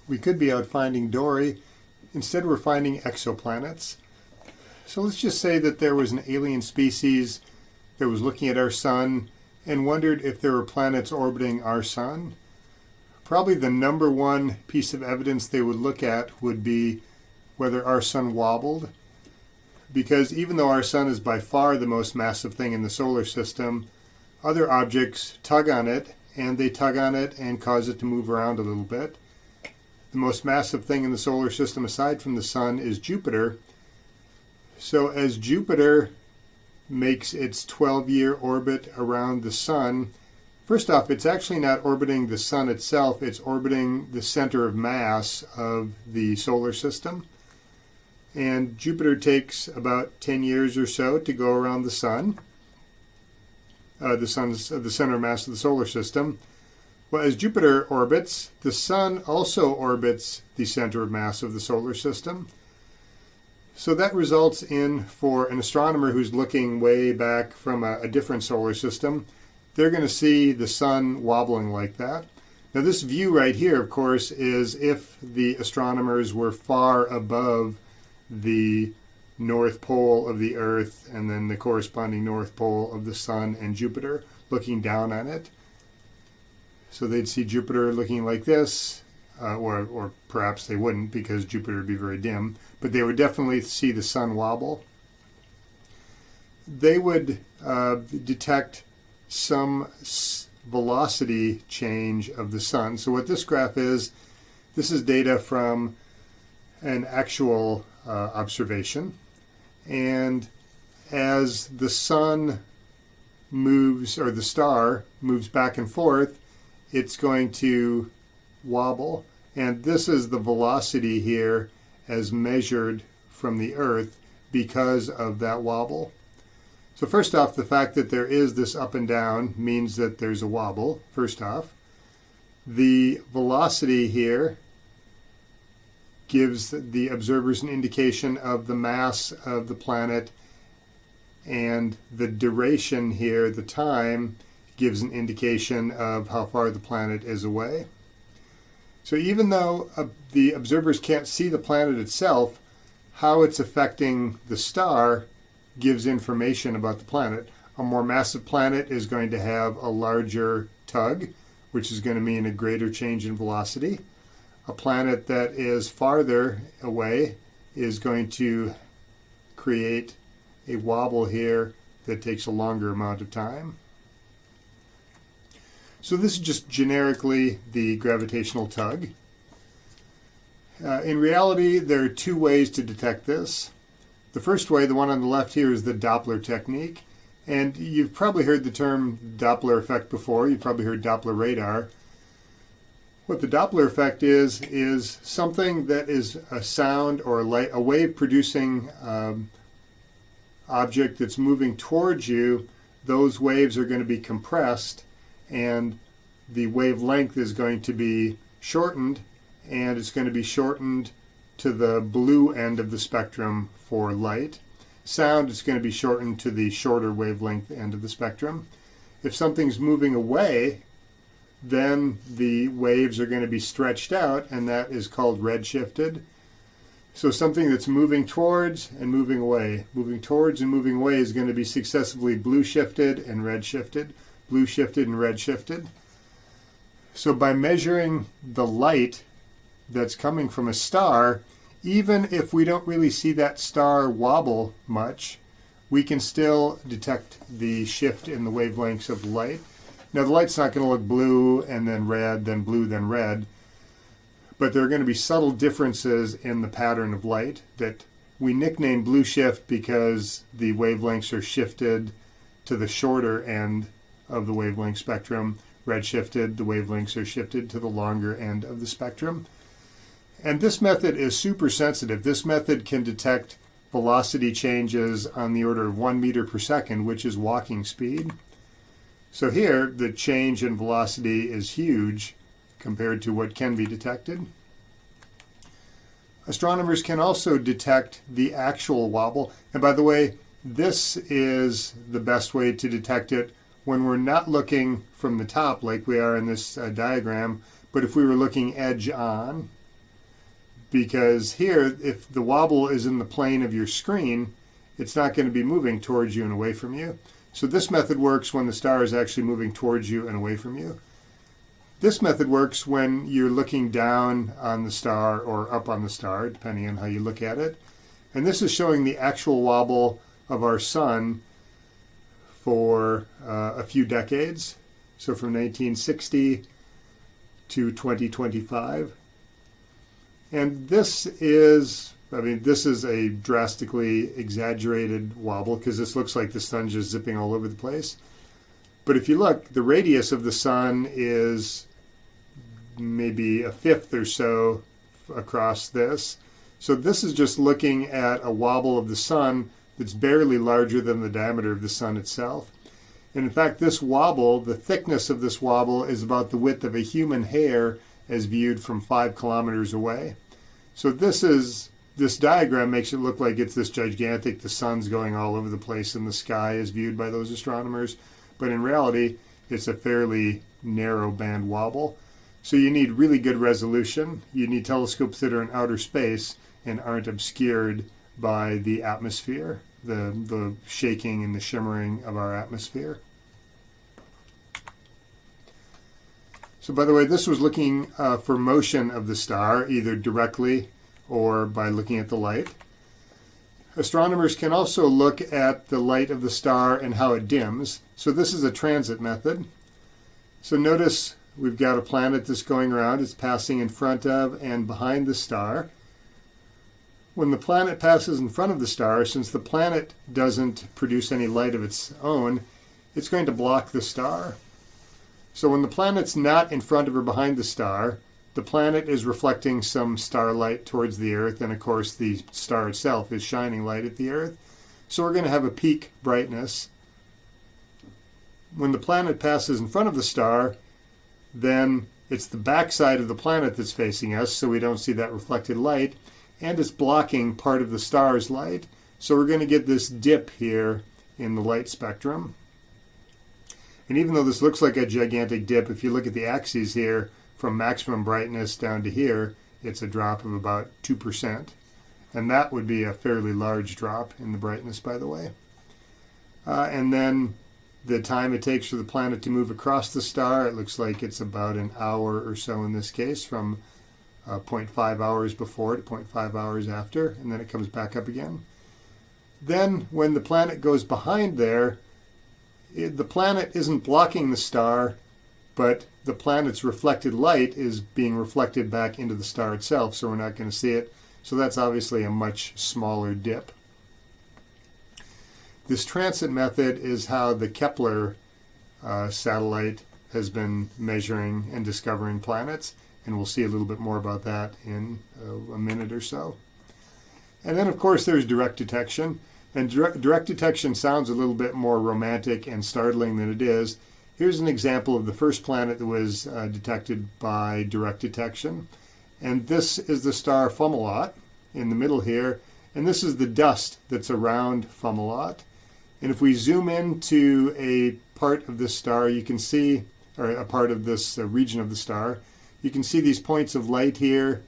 We could be out finding Dory. Instead, we're finding exoplanets. So let's just say that there was an alien species that was looking at our sun and wondered if there were planets orbiting our sun. Probably the number one piece of evidence they would look at would be whether our sun wobbled. Because even though our sun is by far the most massive thing in the solar system, other objects tug on it, and they tug on it and cause it to move around a little bit. The most massive thing in the solar system aside from the sun is Jupiter. So as Jupiter makes its 12-year orbit around the sun, first off, it's actually not orbiting the sun itself, it's orbiting the center of mass of the solar system. And Jupiter takes about 10 years or so to go around the sun. The sun's the center of mass of the solar system. Well, as Jupiter orbits, the sun also orbits the center of mass of the solar system. So that results in, for an astronomer who's looking way back from a different solar system, they're going to see the sun wobbling like that. Now this view right here, of course, is if the astronomers were far above the North Pole of the Earth and then the corresponding North Pole of the Sun and Jupiter, looking down on it. So they'd see Jupiter looking like this, or perhaps they wouldn't because Jupiter would be very dim, but they would definitely see the sun wobble. They would detect some velocity change of the sun. So what this graph is, this is data from an actual observation. And as the sun moves, or the star moves back and forth, it's going to wobble. And this is the velocity here as measured from the Earth because of that wobble. So first off, the fact that there is this up and down means that there's a wobble, first off. The velocity here gives the observers an indication of the mass of the planet, and the duration here, the time, gives an indication of how far the planet is away. So even though the observers can't see the planet itself, how it's affecting the star gives information about the planet. A more massive planet is going to have a larger tug, which is going to mean a greater change in velocity. A planet that is farther away is going to create a wobble here that takes a longer amount of time. So this is just generically the gravitational tug. In reality, there are two ways to detect this. The first way, the one on the left here, is the Doppler technique. And you've probably heard the term Doppler effect before. You've probably heard Doppler radar. What the Doppler effect is something that is a sound or a wave producing object that's moving towards you. Those waves are going to be compressed, and the wavelength is going to be shortened, and it's going to be shortened to the blue end of the spectrum for light. Sound is going to be shortened to the shorter wavelength end of the spectrum. If something's moving away, then the waves are going to be stretched out, and that is called redshifted. So something that's moving towards and moving away, moving towards and moving away, is going to be successively blue shifted and red shifted, blue shifted and red shifted. So by measuring the light that's coming from a star, even if we don't really see that star wobble much, we can still detect the shift in the wavelengths of light. Now the light's not going to look blue and then red, then blue, then red, but there are going to be subtle differences in the pattern of light that we nickname blue shift because the wavelengths are shifted to the shorter end of the wavelength spectrum. Red shifted, the wavelengths are shifted to the longer end of the spectrum. And this method is super sensitive. This method can detect velocity changes on the order of 1 meter per second, which is walking speed. So here, the change in velocity is huge compared to what can be detected. Astronomers can also detect the actual wobble. And by the way, this is the best way to detect it when we're not looking from the top like we are in this diagram, but if we were looking edge on. because here, if the wobble is in the plane of your screen, it's not going to be moving towards you and away from you. So this method works when the star is actually moving towards you and away from you. This method works when you're looking down on the star or up on the star, depending on how you look at it. And this is showing the actual wobble of our sun for a few decades. So from 1960 to 2025. And this is a drastically exaggerated wobble because this looks like the sun's just zipping all over the place. But if you look, the radius of the sun is maybe a fifth or so across this. So this is just looking at a wobble of the sun that's barely larger than the diameter of the sun itself. And in fact, this wobble, the thickness of this wobble is about the width of a human hair as viewed from 5 kilometers away. So this diagram makes it look like it's this gigantic, the sun's going all over the place in the sky as viewed by those astronomers. But in reality, it's a fairly narrow band wobble. So you need really good resolution. You need telescopes that are in outer space and aren't obscured by the atmosphere, the shaking and the shimmering of our atmosphere. So by the way, this was looking for motion of the star, either directly or by looking at the light. Astronomers can also look at the light of the star and how it dims. So this is a transit method. So notice we've got a planet that's going around. It's passing in front of and behind the star. When the planet passes in front of the star, since the planet doesn't produce any light of its own, it's going to block the star. So when the planet's not in front of or behind the star, the planet is reflecting some starlight towards the Earth, and of course the star itself is shining light at the Earth. So we're going to have a peak brightness. When the planet passes in front of the star, then it's the backside of the planet that's facing us, so we don't see that reflected light, and it's blocking part of the star's light. So we're going to get this dip here in the light spectrum. And even though this looks like a gigantic dip, if you look at the axes here, from maximum brightness down to here, it's a drop of about 2%. And that would be a fairly large drop in the brightness, by the way. And then the time it takes for the planet to move across the star, it looks like it's about an hour or so in this case, from 0.5 hours before to 0.5 hours after, and then it comes back up again. Then when the planet goes behind there, the planet isn't blocking the star, but the planet's reflected light is being reflected back into the star itself, so we're not going to see it. So that's obviously a much smaller dip. This transit method is how the Kepler satellite has been measuring and discovering planets, and we'll see a little bit more about that in a minute or so. And then, of course, there's direct detection. And direct detection sounds a little bit more romantic and startling than it is. Here's an example of the first planet that was detected by direct detection. And this is the star Fomalhaut in the middle here. And this is the dust that's around Fomalhaut. And if we zoom into a part of this star, you can see, or a part of this region of the star, you can see these points of light here.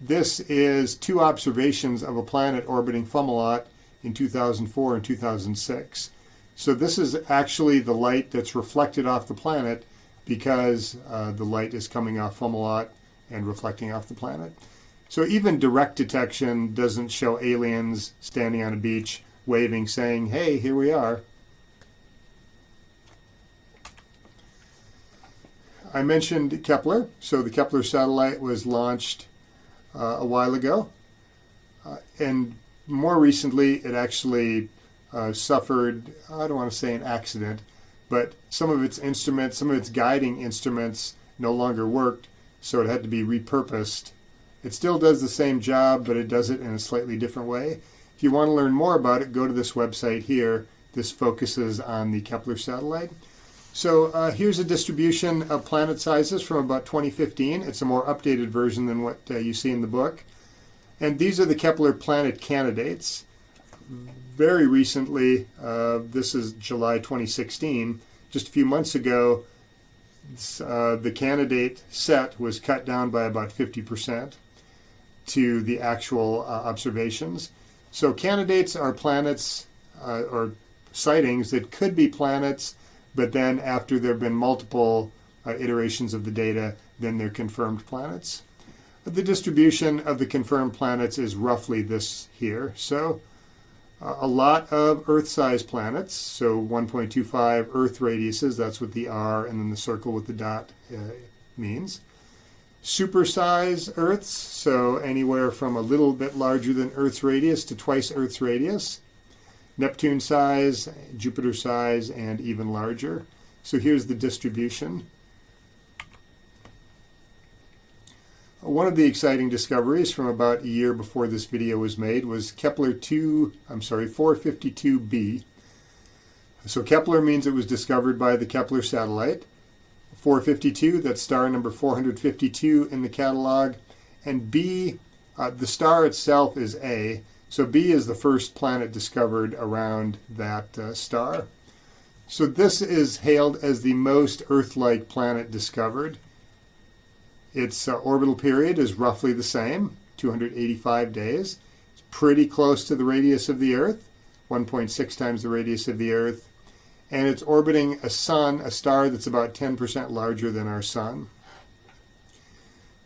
This is 2 observations of a planet orbiting Fomalhaut in 2004 and 2006. So this is actually the light that's reflected off the planet because the light is coming off Fomalhaut and reflecting off the planet. So even direct detection doesn't show aliens standing on a beach waving, saying, hey, here we are. I mentioned Kepler. So the Kepler satellite was launched a while ago. And more recently, it actually suffered, I don't want to say an accident, but some of its instruments, some of its guiding instruments no longer worked, so it had to be repurposed. It still does the same job, but it does it in a slightly different way. If you want to learn more about it, go to this website here. This focuses on the Kepler satellite. So here's a distribution of planet sizes from about 2015. It's a more updated version than what you see in the book. And these are the Kepler planet candidates. Very recently, this is July 2016, just a few months ago, the candidate set was cut down by about 50%. to the actual observations. So candidates are planets or sightings that could be planets, but then after there have been multiple iterations of the data, then they're confirmed planets. The distribution of the confirmed planets is roughly this here. So a lot of Earth-sized planets, so 1.25 Earth radiuses, that's what the R and then the circle with the dot means. Supersize Earths, so anywhere from a little bit larger than Earth's radius to twice Earth's radius. Neptune size, Jupiter size, and even larger. So here's the distribution. One of the exciting discoveries from about a year before this video was made was Kepler 452b. So Kepler means it was discovered by the Kepler satellite. 452, that's star number 452 in the catalog. And B, the star itself is A. So B is the first planet discovered around that star. So this is hailed as the most Earth-like planet discovered. Its orbital period is roughly the same, 285 days. It's pretty close to the radius of the Earth, 1.6 times the radius of the Earth. And it's orbiting a sun, a star that's about 10% larger than our sun.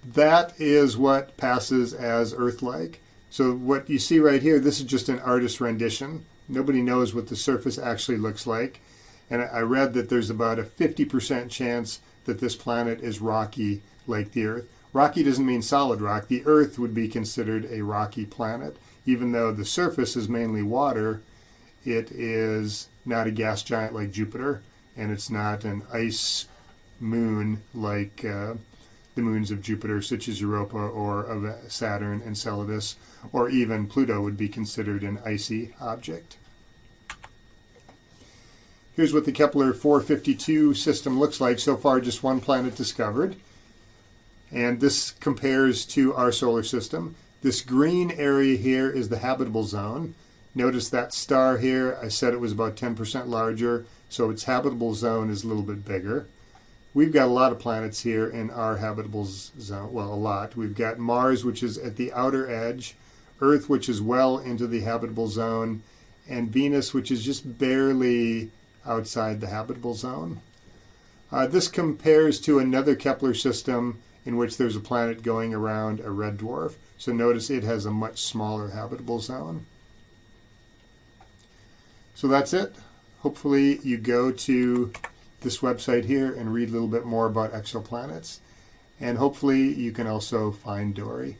That is what passes as Earth-like. So what you see right here, this is just an artist's rendition. Nobody knows what the surface actually looks like. And I read that there's about a 50% chance that this planet is rocky like the Earth. Rocky doesn't mean solid rock. The Earth would be considered a rocky planet. Even though the surface is mainly water, it is not a gas giant like Jupiter, and it's not an ice moon like the moons of Jupiter, such as Europa or of Saturn, Enceladus, or even Pluto would be considered an icy object. Here's what the Kepler 452 system looks like. So far, just one planet discovered. And this compares to our solar system. This green area here is the habitable zone. Notice that star here, I said it was about 10% larger, so its habitable zone is a little bit bigger. We've got a lot of planets here in our habitable zone, well, a lot. We've got Mars, which is at the outer edge, Earth, which is well into the habitable zone, and Venus, which is just barely outside the habitable zone. This compares to another Kepler system in which there's a planet going around a red dwarf. So notice it has a much smaller habitable zone. So that's it. Hopefully you go to this website here and read a little bit more about exoplanets. And hopefully you can also find Dory.